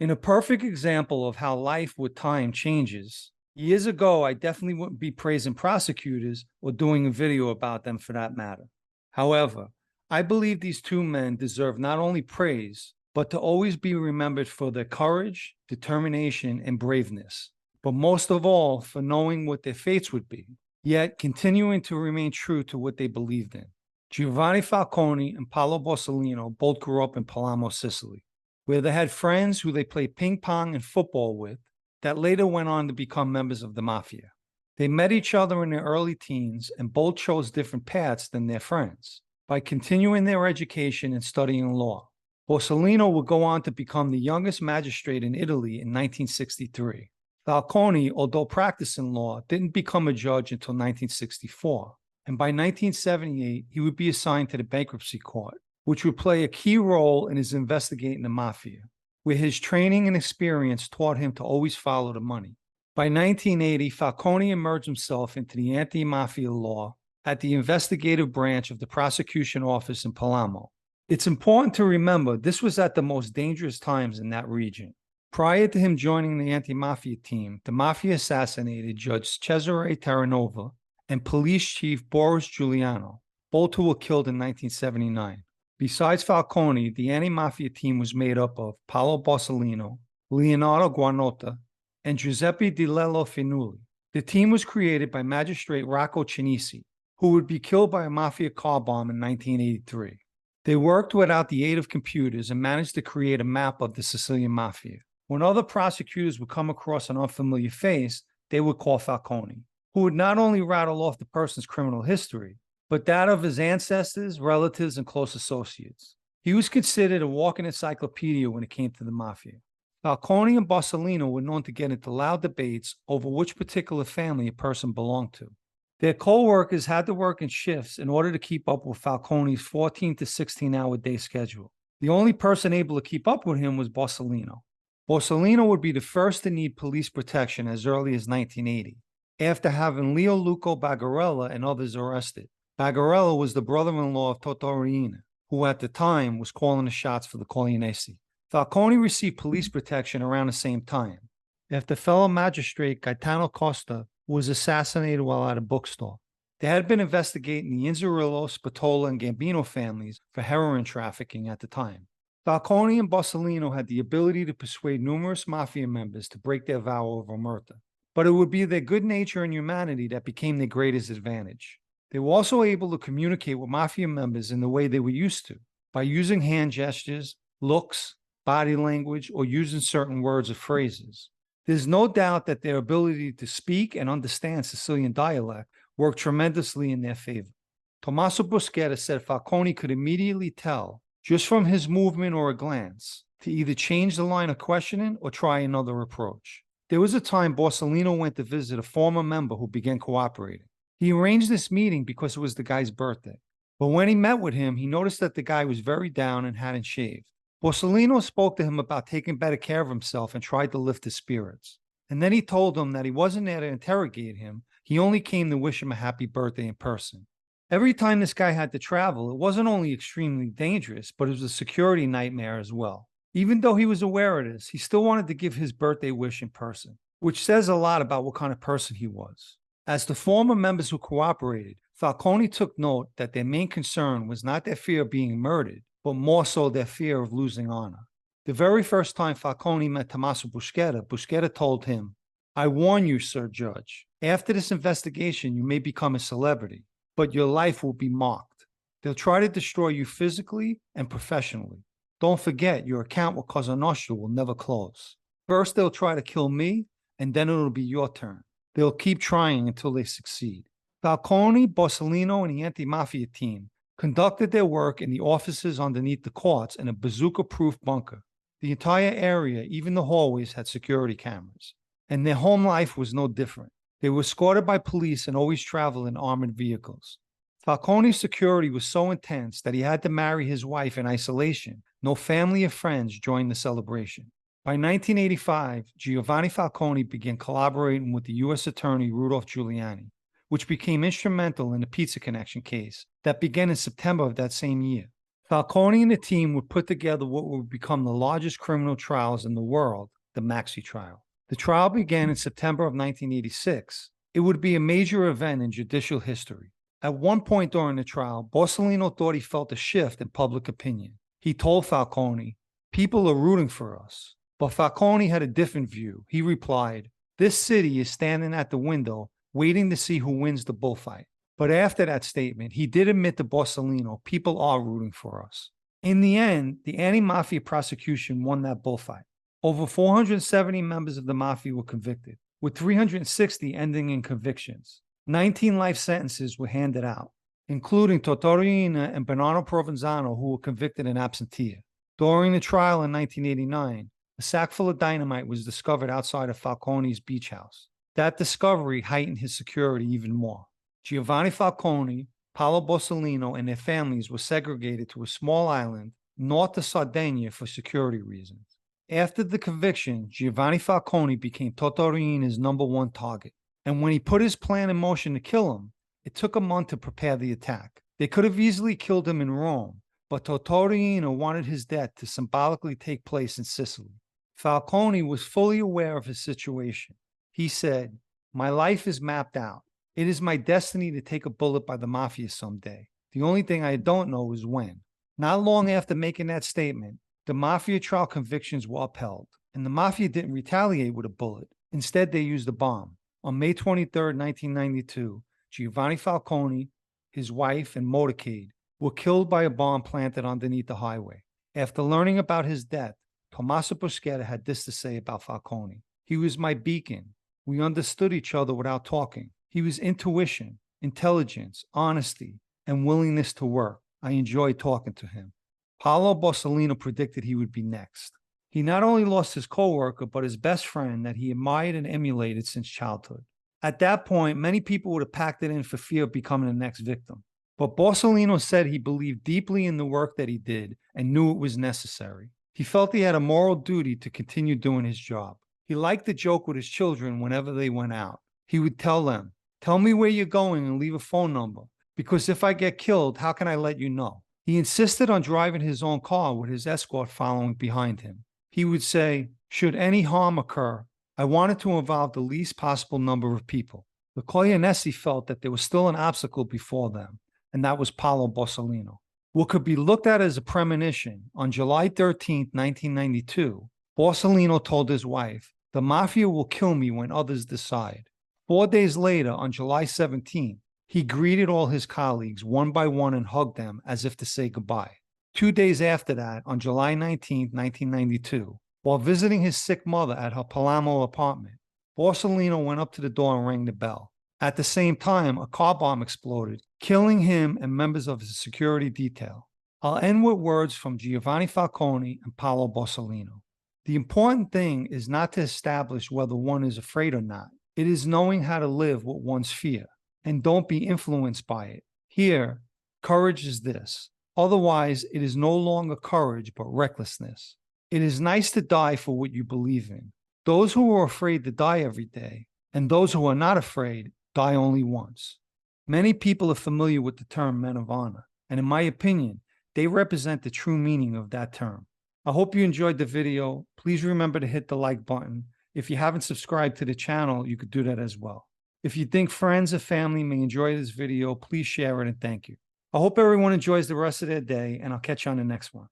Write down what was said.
In a perfect example of how life with time changes, years ago, I definitely wouldn't be praising prosecutors or doing a video about them for that matter. However, I believe these two men deserve not only praise, but to always be remembered for their courage, determination, and braveness, but most of all, for knowing what their fates would be, yet continuing to remain true to what they believed in. Giovanni Falcone and Paolo Borsellino both grew up in Palermo, Sicily, where they had friends who they played ping pong and football with that later went on to become members of the mafia. They met each other in their early teens and both chose different paths than their friends by continuing their education and studying law. Borsellino would go on to become the youngest magistrate in Italy in 1963. Falcone, although practicing law, didn't become a judge until 1964, and by 1978, he would be assigned to the bankruptcy court, which would play a key role in his investigating the mafia, where his training and experience taught him to always follow the money. By 1980, Falcone immersed himself into the anti-mafia law at the investigative branch of the prosecution office in Palermo. It's important to remember this was at the most dangerous times in that region. Prior to him joining the anti-mafia team, the mafia assassinated Judge Cesare Terranova and police chief Boris Giuliano, both who were killed in 1979. Besides Falcone, the anti-mafia team was made up of Paolo Borsellino, Leonardo Guarnotta, and Giuseppe Di Lello Finulli. The team was created by magistrate Rocco Cinisi, who would be killed by a mafia car bomb in 1983. They worked without the aid of computers and managed to create a map of the Sicilian mafia. When other prosecutors would come across an unfamiliar face, they would call Falcone, who would not only rattle off the person's criminal history, but that of his ancestors, relatives, and close associates. He was considered a walking encyclopedia when it came to the mafia. Falcone and Borsellino were known to get into loud debates over which particular family a person belonged to. Their co-workers had to work in shifts in order to keep up with Falcone's 14 to 16-hour day schedule. The only person able to keep up with him was Borsellino. Borsellino would be the first to need police protection as early as 1980, after having Leo Luco Bagarella and others arrested. Bagarella was the brother-in-law of Toto Riina, who at the time was calling the shots for the Corleonesi. Falcone received police protection around the same time, after fellow magistrate Gaetano Costa was assassinated while at a bookstore. They had been investigating the Inzerillo, Spatola, and Gambino families for heroin trafficking at the time. Falcone and Borsellino had the ability to persuade numerous mafia members to break their vow of omerta, but it would be their good nature and humanity that became their greatest advantage. They were also able to communicate with mafia members in the way they were used to, by using hand gestures, looks, body language, or using certain words or phrases. There's no doubt that their ability to speak and understand Sicilian dialect worked tremendously in their favor. Tommaso Buscetta said Falcone could immediately tell, just from his movement or a glance, to either change the line of questioning or try another approach. There was a time Borsellino went to visit a former member who began cooperating. He arranged this meeting because it was the guy's birthday. But when he met with him, he noticed that the guy was very down and hadn't shaved. Borsellino spoke to him about taking better care of himself and tried to lift his spirits. And then he told him that he wasn't there to interrogate him. He only came to wish him a happy birthday in person. Every time this guy had to travel, it wasn't only extremely dangerous, but it was a security nightmare as well. Even though he was aware of this, he still wanted to give his birthday wish in person, which says a lot about what kind of person he was. As the former members who cooperated, Falcone took note that their main concern was not their fear of being murdered, but more so their fear of losing honor. The very first time Falcone met Tommaso Buscetta, Buscetta told him, "I warn you, Sir Judge, after this investigation you may become a celebrity, but your life will be mocked. They'll try to destroy you physically and professionally. Don't forget, your account with Cosa Nostra will never close. First they'll try to kill me, and then it'll be your turn. They'll keep trying until they succeed." Falcone, Borsellino, and the anti-mafia team conducted their work in the offices underneath the courts in a bazooka-proof bunker. The entire area, even the hallways, had security cameras. And their home life was no different. They were escorted by police and always traveled in armored vehicles. Falcone's security was so intense that he had to marry his wife in isolation. No family or friends joined the celebration. By 1985, Giovanni Falcone began collaborating with the U.S. Attorney Rudolph Giuliani, which became instrumental in the Pizza Connection case that began in September of that same year. Falcone and the team would put together what would become the largest criminal trials in the world, the Maxi trial. The trial began in September of 1986. It would be a major event in judicial history. At one point during the trial, Borsellino thought he felt a shift in public opinion. He told Falcone, "People are rooting for us." But Falcone had a different view. He replied, "This city is standing at the window, waiting to see who wins the bullfight." But after that statement, he did admit to Borsellino, "People are rooting for us." In the end, the anti-mafia prosecution won that bullfight. Over 470 members of the mafia were convicted, with 360 ending in convictions. 19 life sentences were handed out, including Tortorina and Bernardo Provenzano, who were convicted in absentia. During the trial in 1989, a sack full of dynamite was discovered outside of Falcone's beach house. That discovery heightened his security even more. Giovanni Falcone, Paolo Borsellino, and their families were segregated to a small island north of Sardinia for security reasons. After the conviction, Giovanni Falcone became Tortorina's #1 target. And when he put his plan in motion to kill him, it took a month to prepare the attack. They could have easily killed him in Rome, but Tortorino wanted his death to symbolically take place in Sicily. Falcone was fully aware of his situation. He said, "My life is mapped out. It is my destiny to take a bullet by the mafia someday. The only thing I don't know is when." Not long after making that statement, the mafia trial convictions were upheld, and the mafia didn't retaliate with a bullet. Instead, they used a bomb. On May 23, 1992, Giovanni Falcone, his wife, and motorcade were killed by a bomb planted underneath the highway. After learning about his death, Tommaso Buscetta had this to say about Falcone: "He was my beacon. We understood each other without talking. He was intuition, intelligence, honesty, and willingness to work. I enjoyed talking to him." Paolo Borsellino predicted he would be next. He not only lost his co-worker, but his best friend that he admired and emulated since childhood. At that point, many people would have packed it in for fear of becoming the next victim. But Borsellino said he believed deeply in the work that he did and knew it was necessary. He felt he had a moral duty to continue doing his job. He liked to joke with his children whenever they went out. He would tell them, "Tell me where you're going and leave a phone number, because if I get killed, how can I let you know?" He insisted on driving his own car with his escort following behind him. He would say, "Should any harm occur, I wanted to involve the least possible number of people." The Coglianesi felt that there was still an obstacle before them, and that was Paolo Borsellino. What could be looked at as a premonition, on July 13, 1992, Borsellino told his wife, "The mafia will kill me when others decide." 4 days later, on July 17, he greeted all his colleagues one by one and hugged them as if to say goodbye. 2 days after that, on July 19, 1992, while visiting his sick mother at her Palermo apartment, Borsellino went up to the door and rang the bell. At the same time, a car bomb exploded, killing him and members of his security detail. I'll end with words from Giovanni Falcone and Paolo Borsellino. "The important thing is not to establish whether one is afraid or not. It is knowing how to live with one's fear, and don't be influenced by it. Here, courage is this. Otherwise, it is no longer courage, but recklessness. It is nice to die for what you believe in. Those who are afraid to die every day, and those who are not afraid, die only once." Many people are familiar with the term men of honor, and in my opinion, they represent the true meaning of that term. I hope you enjoyed the video. Please remember to hit the like button. If you haven't subscribed to the channel, you could do that as well. If you think friends or family may enjoy this video, please share it and thank you. I hope everyone enjoys the rest of their day, and I'll catch you on the next one.